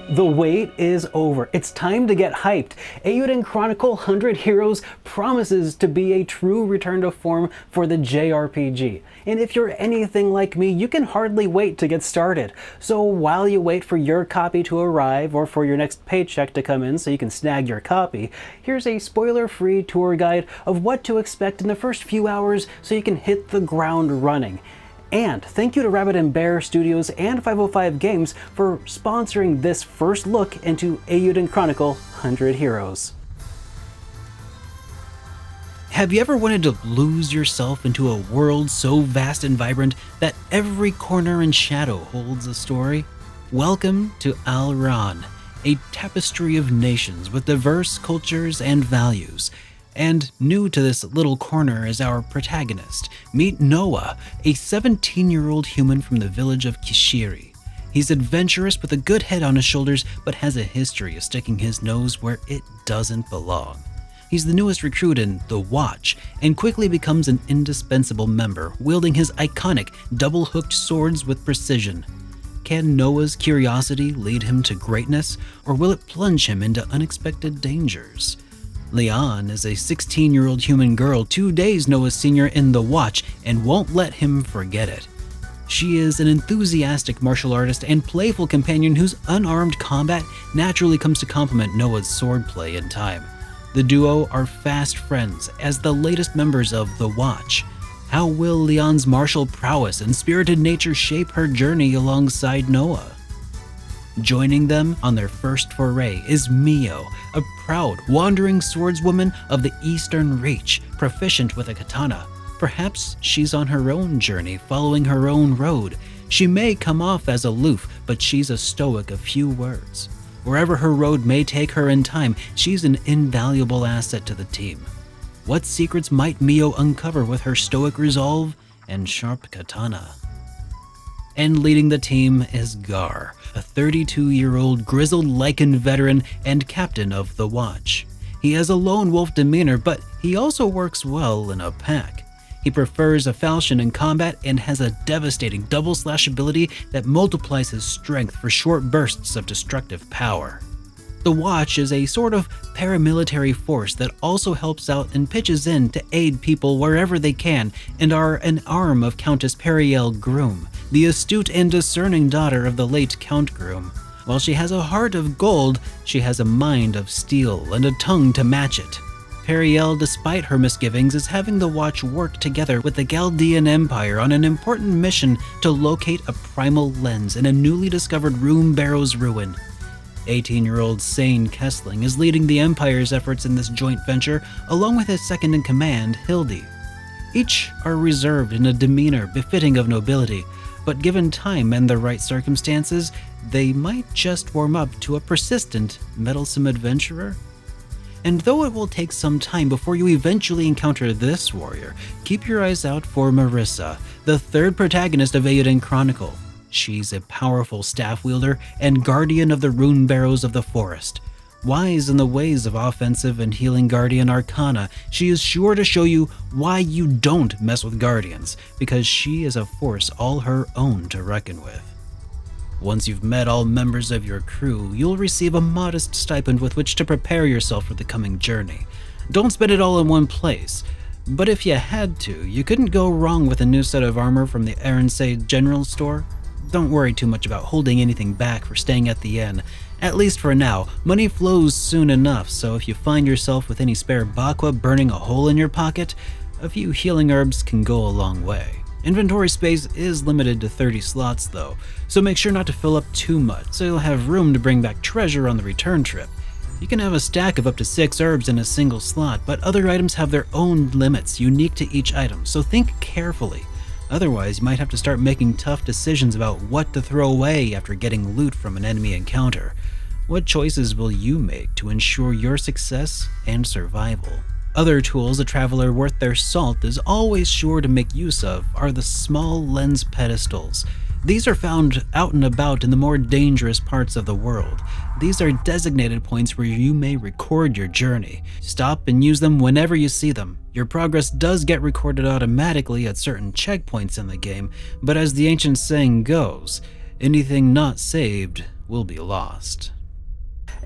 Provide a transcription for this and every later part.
The wait is over. It's time to get hyped. Eiyuden Chronicle 100 Heroes promises to be a true return to form for the JRPG. And if you're anything like me, you can hardly wait to get started. So while you wait for your copy to arrive or for your next paycheck to come in so you can snag your copy, here's a spoiler-free tour guide of what to expect in the first few hours so you can hit the ground running. And thank you to Rabbit and Bear Studios and 505 Games for sponsoring this first look into Eiyuden Chronicle 100 Heroes. Have you ever wanted to lose yourself into a world so vast and vibrant that every corner and shadow holds a story? Welcome to Allraan, a tapestry of nations with diverse cultures and values. And new to this little corner is our protagonist. Meet Noah, a 17-year-old human from the village of Kishiri. He's adventurous with a good head on his shoulders, but has a history of sticking his nose where it doesn't belong. He's the newest recruit in The Watch, and quickly becomes an indispensable member, wielding his iconic double-hooked swords with precision. Can Noah's curiosity lead him to greatness, or will it plunge him into unexpected dangers? Leon is a 16-year-old human girl 2 days Noah's senior in The Watch and won't let him forget it. She is an enthusiastic martial artist and playful companion whose unarmed combat naturally comes to complement Noah's swordplay in time. The duo are fast friends as the latest members of The Watch. How will Leon's martial prowess and spirited nature shape her journey alongside Noah? Joining them on their first foray is Mio, a proud, wandering swordswoman of the Eastern Reach, proficient with a katana. Perhaps she's on her own journey, following her own road. She may come off as aloof, but she's a stoic of few words. Wherever her road may take her in time, she's an invaluable asset to the team. What secrets might Mio uncover with her stoic resolve and sharp katana? And leading the team is Gar, a 32-year-old grizzled Lycan veteran and captain of The Watch. He has a lone wolf demeanor, but he also works well in a pack. He prefers a falchion in combat and has a devastating double slash ability that multiplies his strength for short bursts of destructive power. The Watch is a sort of paramilitary force that also helps out and pitches in to aid people wherever they can, and are an arm of Countess Periel Groom, the astute and discerning daughter of the late Count Groom. While she has a heart of gold, she has a mind of steel and a tongue to match it. Periel, despite her misgivings, is having the Watch work together with the Galdean Empire on an important mission to locate a primal lens in a newly discovered Rune Barrow's ruin. 18-year-old Sane Kessling is leading the Empire's efforts in this joint venture, along with his second-in-command, Hildy. Each are reserved in a demeanor befitting of nobility, but given time and the right circumstances, they might just warm up to a persistent, meddlesome adventurer. And though it will take some time before you eventually encounter this warrior, keep your eyes out for Marissa, the third protagonist of Eiyuden Chronicle. She's a powerful staff wielder and guardian of the rune barrows of the forest. Wise in the ways of offensive and healing guardian arcana, she is sure to show you why you don't mess with guardians, because she is a force all her own to reckon with. Once you've met all members of your crew, you'll receive a modest stipend with which to prepare yourself for the coming journey. Don't spend it all in one place, but if you had to, you couldn't go wrong with a new set of armor from the Arensei General Store. Don't worry too much about holding anything back for staying at the inn. At least for now, money flows soon enough, so if you find yourself with any spare bakwa burning a hole in your pocket, a few healing herbs can go a long way. Inventory space is limited to 30 slots though, so make sure not to fill up too much so you'll have room to bring back treasure on the return trip. You can have a stack of up to 6 herbs in a single slot, but other items have their own limits unique to each item, so think carefully. Otherwise, you might have to start making tough decisions about what to throw away after getting loot from an enemy encounter. What choices will you make to ensure your success and survival? Other tools a traveler worth their salt is always sure to make use of are the small lens pedestals. These are found out and about in the more dangerous parts of the world. These are designated points where you may record your journey. Stop and use them whenever you see them. Your progress does get recorded automatically at certain checkpoints in the game, but as the ancient saying goes, anything not saved will be lost.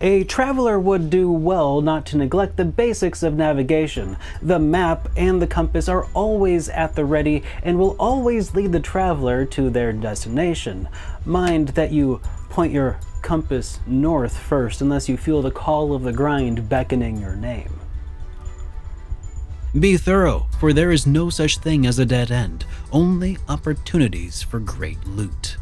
A traveler would do well not to neglect the basics of navigation. The map and the compass are always at the ready and will always lead the traveler to their destination. Mind that you point your compass north first unless you feel the call of the grind beckoning your name. Be thorough, for there is no such thing as a dead end, only opportunities for great loot.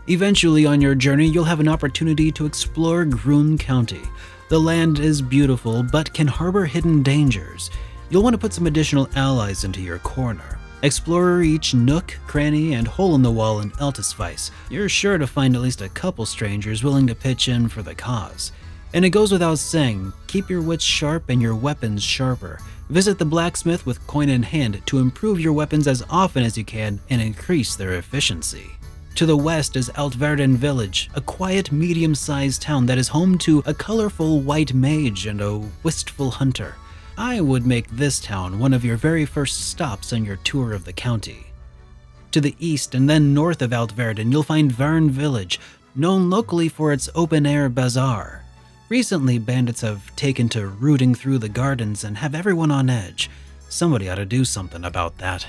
Eventually on your journey, you'll have an opportunity to explore Groom County. The land is beautiful, but can harbor hidden dangers. You'll want to put some additional allies into your corner. Explore each nook, cranny, and hole in the wall in Eltisvice. You're sure to find at least a couple strangers willing to pitch in for the cause. And it goes without saying, keep your wits sharp and your weapons sharper. Visit the blacksmith with coin in hand to improve your weapons as often as you can and increase their efficiency. To the west is Allraan Village, a quiet, medium-sized town that is home to a colorful white mage and a wistful hunter. I would make this town one of your very first stops on your tour of the county. To the east and then north of Allraan, you'll find Varn Village, known locally for its open-air bazaar. Recently, bandits have taken to rooting through the gardens and have everyone on edge. Somebody ought to do something about that.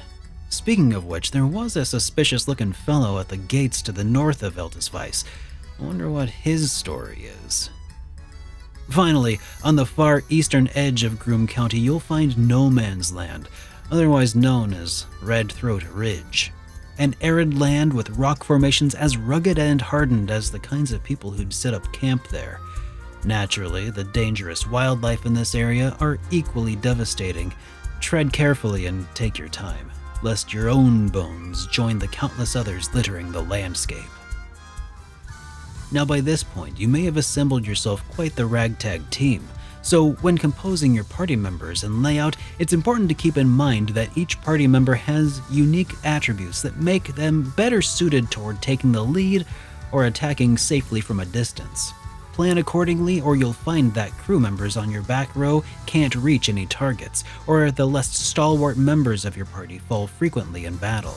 Speaking of which, there was a suspicious-looking fellow at the gates to the north of Eltisvice. I wonder what his story is. Finally, on the far eastern edge of Groom County, you'll find No Man's Land, otherwise known as Red Throat Ridge. An arid land with rock formations as rugged and hardened as the kinds of people who'd set up camp there. Naturally, the dangerous wildlife in this area are equally devastating. Tread carefully and take your time, lest your own bones join the countless others littering the landscape. Now by this point, you may have assembled yourself quite the ragtag team, so when composing your party members and layout, it's important to keep in mind that each party member has unique attributes that make them better suited toward taking the lead or attacking safely from a distance. Plan accordingly, or you'll find that crew members on your back row can't reach any targets, or the less stalwart members of your party fall frequently in battle.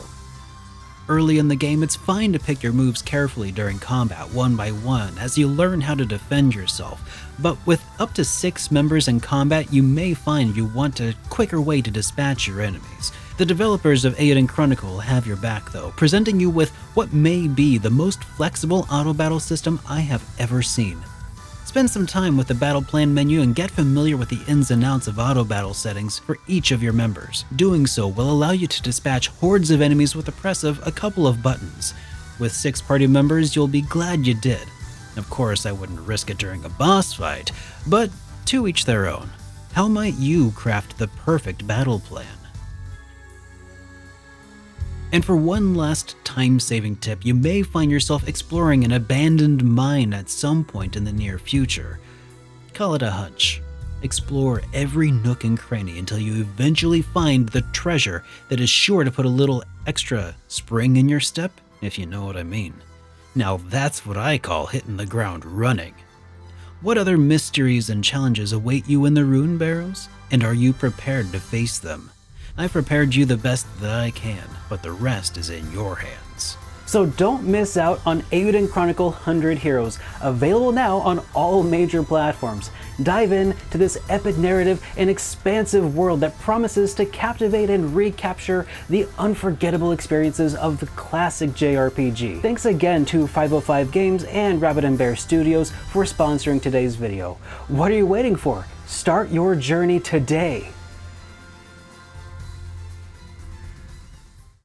Early in the game, it's fine to pick your moves carefully during combat one by one as you learn how to defend yourself, but with up to 6 members in combat, you may find you want a quicker way to dispatch your enemies. The developers of Eiyuden Chronicle have your back though, presenting you with what may be the most flexible auto-battle system I have ever seen. Spend some time with the battle plan menu and get familiar with the ins and outs of auto-battle settings for each of your members. Doing so will allow you to dispatch hordes of enemies with the press of a couple of buttons. With 6 party members, you'll be glad you did. Of course, I wouldn't risk it during a boss fight, but to each their own. How might you craft the perfect battle plan? And for one last time-saving tip, you may find yourself exploring an abandoned mine at some point in the near future. Call it a hunch. Explore every nook and cranny until you eventually find the treasure that is sure to put a little extra spring in your step, if you know what I mean. Now that's what I call hitting the ground running. What other mysteries and challenges await you in the Rune Barrows? And are you prepared to face them? I've prepared you the best that I can, but the rest is in your hands. So don't miss out on Eiyuden Chronicle 100 Heroes, available now on all major platforms. Dive in to this epic narrative and expansive world that promises to captivate and recapture the unforgettable experiences of the classic JRPG. Thanks again to 505 Games and Rabbit & Bear Studios for sponsoring today's video. What are you waiting for? Start your journey today!